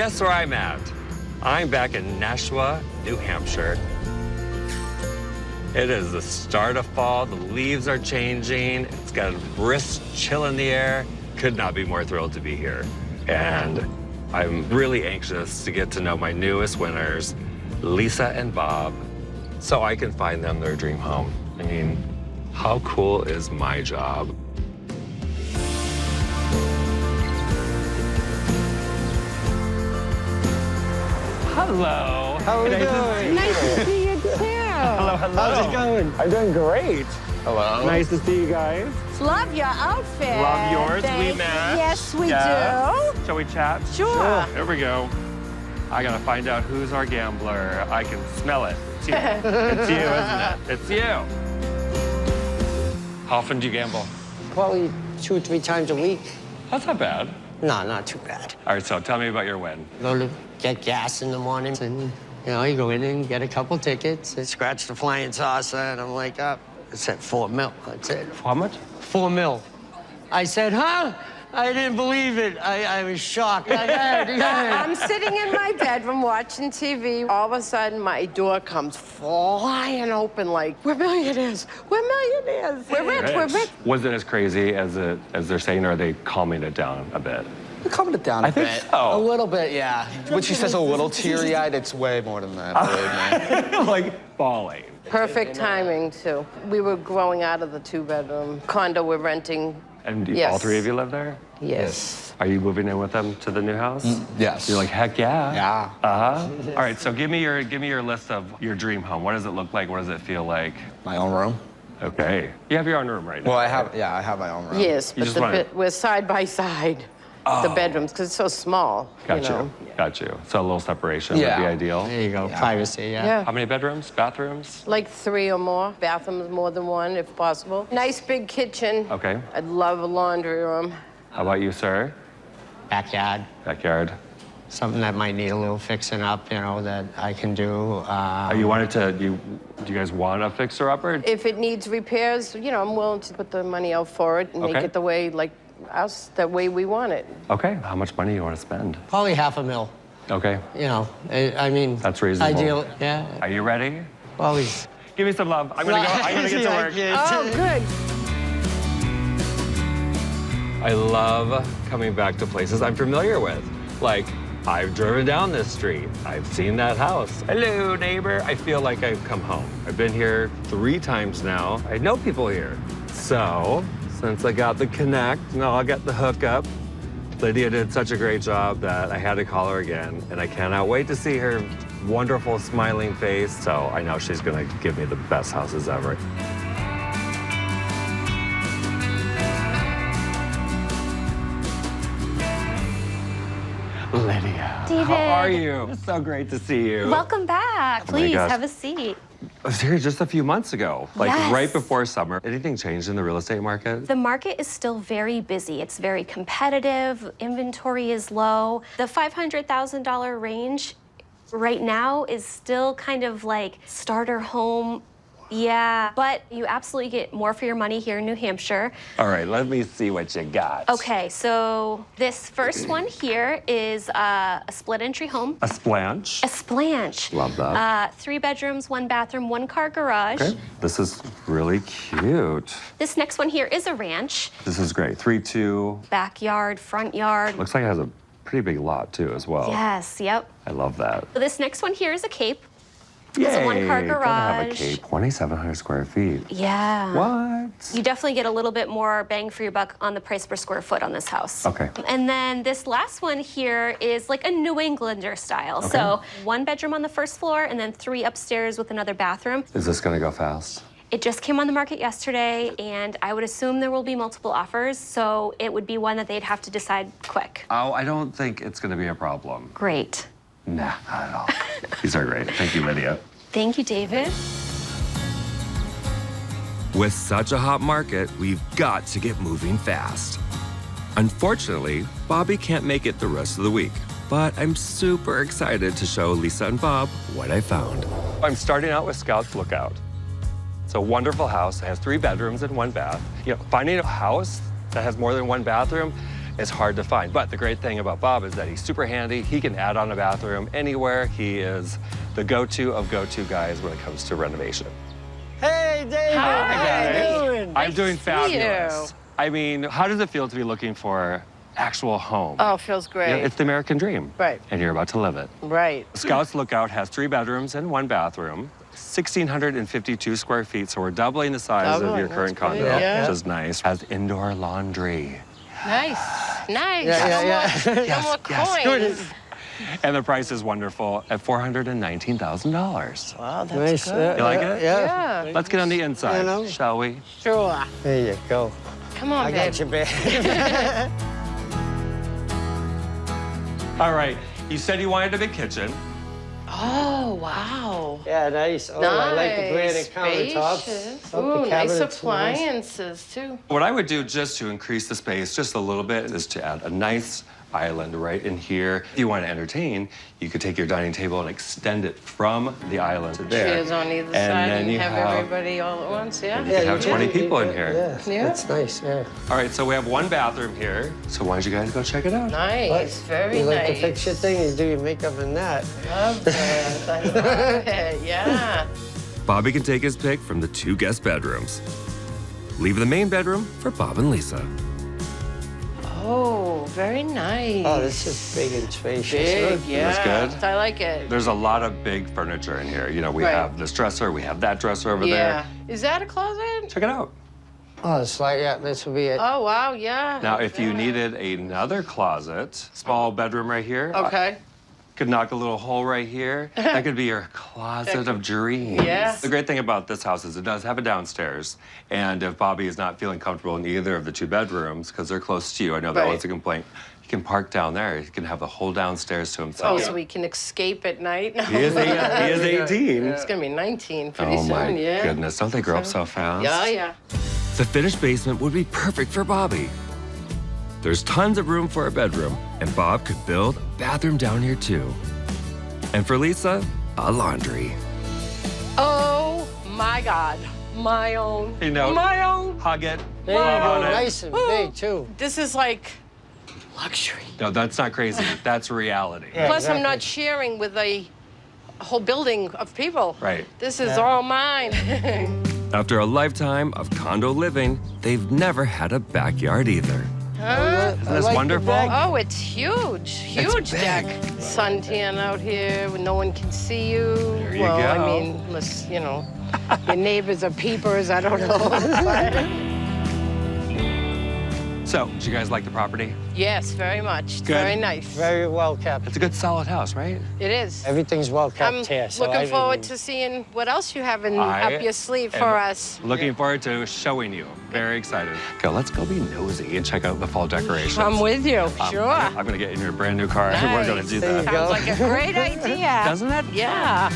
Guess where I'm at? I'm back in Nashua, New Hampshire. It is the start of fall. The leaves are changing. It's got a brisk chill in the air. Could not be more thrilled to be here. And I'm really anxious to get to know my newest winners, Lisa and Bob, so I can find them their dream home. I mean, how cool is my job? Hello. How are we doing? Nice to see you too. Hello, hello. How's it going? I'm doing great. Hello. Nice to see you guys. Love your outfit. Love yours. Thank We you. match. Yes, we Yes. do. Shall we chat? Sure. Here we go. I gotta find out who's our gambler. I can smell it. It's you. It's you, isn't it? It's you. How often do you gamble? Probably 2 or 3 times a week. That's not bad. No, not too bad. All right, so tell me about your win. Go to get gas in the morning, and you go in and get a couple tickets. And scratch the flying saucer, and I'm like, oh, it's at $4 mil. That's it. How much? $4 mil. I said, huh? I didn't believe it. I was shocked. I'm sitting in my bedroom watching TV. All of a sudden, my door comes flying open like, we're millionaires. We're millionaires. We're rich. We're rich. Was it as crazy as they're saying, or are they calming it down a bit? We're calming it down a think bit. so. A little bit, yeah. When she says a little teary-eyed, it's way more than that, believe me. Like falling. Perfect timing, too. We were growing out of the 2-bedroom condo we're renting. And Yes. all 3 of you live there? Yes. Are you moving in with them to the new house? Yes. You're like, heck yeah. Yeah. Uh-huh. All right, so give me your list of your dream home. What does it look like? What does it feel like? My own room. Okay. You have your own room right now. Well, I have my own room. Yes, You but just want we're side by side, the bedrooms, because it's so small. Got you know. Got you. So a little separation Yeah. would be ideal. There you go. Yeah. Privacy, yeah. Yeah. How many bedrooms, bathrooms? Like 3 or more, bathrooms more than 1 if possible. Nice big kitchen. Okay. I'd love a laundry room. How about you, sir? Backyard. Backyard. Something that might need a little fixing up, that I can do. Do you guys want a fixer-upper? If it needs repairs, I'm willing to put the money out for it and make Okay. it the way, like us, the way we want it. Okay. How much money do you want to spend? Probably $500,000. Okay. I mean. That's reasonable. Ideal, yeah. Are you ready? Always. Give me some love. I'm gonna get to work. Oh, good. I love coming back to places I'm familiar with. Like, I've driven down this street. I've seen that house. Hello, neighbor. I feel like I've come home. I've been here 3 times now. I know people here. So, since I got the connect, now I'll get the hookup. Lydia did such a great job that I had to call her again, and I cannot wait to see her wonderful smiling face. So I know she's gonna give me the best houses ever. Lydia, David. how are you? It's so great to see you. Welcome back. Oh my Please gosh. have a seat. I was here just a few months ago, like Yes. right before summer. Anything changed in the real estate market? The market is still very busy. It's very competitive. Inventory is low. The $500,000 range right now is still kind of like starter home. Yeah, but you absolutely get more for your money here in New Hampshire. All right, let me see what you got. Okay, so this first one here is a split entry home. A splanch. A splanch. Love that. 3 bedrooms, 1 bathroom, 1-car garage. Okay, this is really cute. This next one here is a ranch. This is great. 3-2. Backyard, front yard. Looks like it has a pretty big lot too as well. Yes, yep. I love that. So this next one here is a cape. Yay, It's a 1-car gotta have a garage. cape. 2,700 square feet. Yeah. What? You definitely get a little bit more bang for your buck on the price per square foot on this house. Okay. And then this last one here is like a New Englander style. Okay. So 1 bedroom on the first floor and then 3 upstairs with another bathroom. Is this gonna go fast? It just came on the market yesterday, and I would assume there will be multiple offers, so it would be one that they'd have to decide quick. Oh, I don't think it's gonna be a problem. Great. Nah, not at all. These are great. Thank you, Lydia. Thank you, David. With such a hot market, we've got to get moving fast. Unfortunately, Bobby can't make it the rest of the week, but I'm super excited to show Lisa and Bob what I found. I'm starting out with Scout's Lookout. It's a wonderful house. It has 3 bedrooms and 1 bath. Finding a house that has more than 1 bathroom is hard to find. But the great thing about Bob is that he's super handy. He can add on a bathroom anywhere. He is the go-to of go-to guys when it comes to renovation. Hey, David. Hi. How you doing? I'm doing see fabulous. you. I mean, how does it feel to be looking for actual home? Oh, feels You great. know, it's the American dream. Right. And you're about to live it. Right. Scout's Lookout has 3 bedrooms and 1 bathroom, 1,652 square feet, so we're doubling the size of Doubling, your current that's condo, great, yeah. which is nice. Has indoor laundry. Nice. Nice. Yeah. No more coins. And the price is wonderful at $419,000. Wow, that's Nice. good. You like it? Yeah. Let's get on the inside, You know. shall we? Sure. There you go. Come on, I babe. got you, babe. All right, you said you wanted a big kitchen. Oh, wow. Yeah, nice. Oh, I like the granite countertops. Spacious. Oh, the Ooh, nice cabinets are nice. appliances, too. What I would do just to increase the space just a little bit is to add a nice island right in here. If you want to entertain, you could take your dining table and extend it from the island to there. Chairs on either And side then and you have everybody all at once, yeah? You could have 20 people in here. Yeah, Yeah. that's nice, yeah. All right, so we have 1 bathroom here. So why don't you guys go check it out? Nice, very You nice. like the picture thing? You do your makeup in that. Love it. I love it, yeah. Bobby can take his pick from the 2 guest bedrooms. Leave the main bedroom for Bob and Lisa. Oh, very nice. Oh, this is big and spacious. Big, huh? yeah. That's good. I like it. There's a lot of big furniture in here. You know, we Right. have this dresser, we have that dresser over Yeah. there. Is that a closet? Check it out. Oh, it's like, yeah, this will be it. Oh, wow, yeah. Now, if you Yeah. needed another closet, small bedroom right here. Okay. Could knock a little hole right here. That could be your closet of dreams. Yeah. The great thing about this house is it does have a downstairs. And if Bobby is not feeling comfortable in either of the 2 bedrooms, because they're close to you, I know that Right. was a complaint, he can park down there. He can have the whole downstairs to Oh, himself. so we can escape at night? No. He is 18. It's gonna be 19 pretty Oh soon, my yeah. goodness, don't they grow up so fast? Yeah, yeah. The finished basement would be perfect for Bobby. There's tons of room for a bedroom, and Bob could build a bathroom down here too. And for Lisa, a laundry. Oh my God, my own. You know, my own. hug it. There you love go, on it. nice and big, too. This is like luxury. No, that's not crazy. That's reality. Yeah. Plus, I'm not exactly. sharing with a whole building of people. Right. This is all mine. After a lifetime of condo living, they've never had a backyard either. Huh? Isn't this wonderful? Oh, it's huge, huge deck. Suntan out here, when no one can see you. There you well, I go. mean, unless, you know, your neighbors are peepers, I don't know. So, did you guys like the property? Yes, very much. It's Good. very nice. Very well kept. It's a good, solid house, right? It is. Everything's well kept I'm here. so I looking forward didn't- to seeing what else you have I up your sleeve am for us. Looking forward to showing you. Very excited. Go, let's go be nosy and check out the fall decorations. I'm with you. Sure. I'm gonna get in your brand new car and we're gonna Nice. do There that. you go. Sounds like a great idea. Doesn't it? Yeah.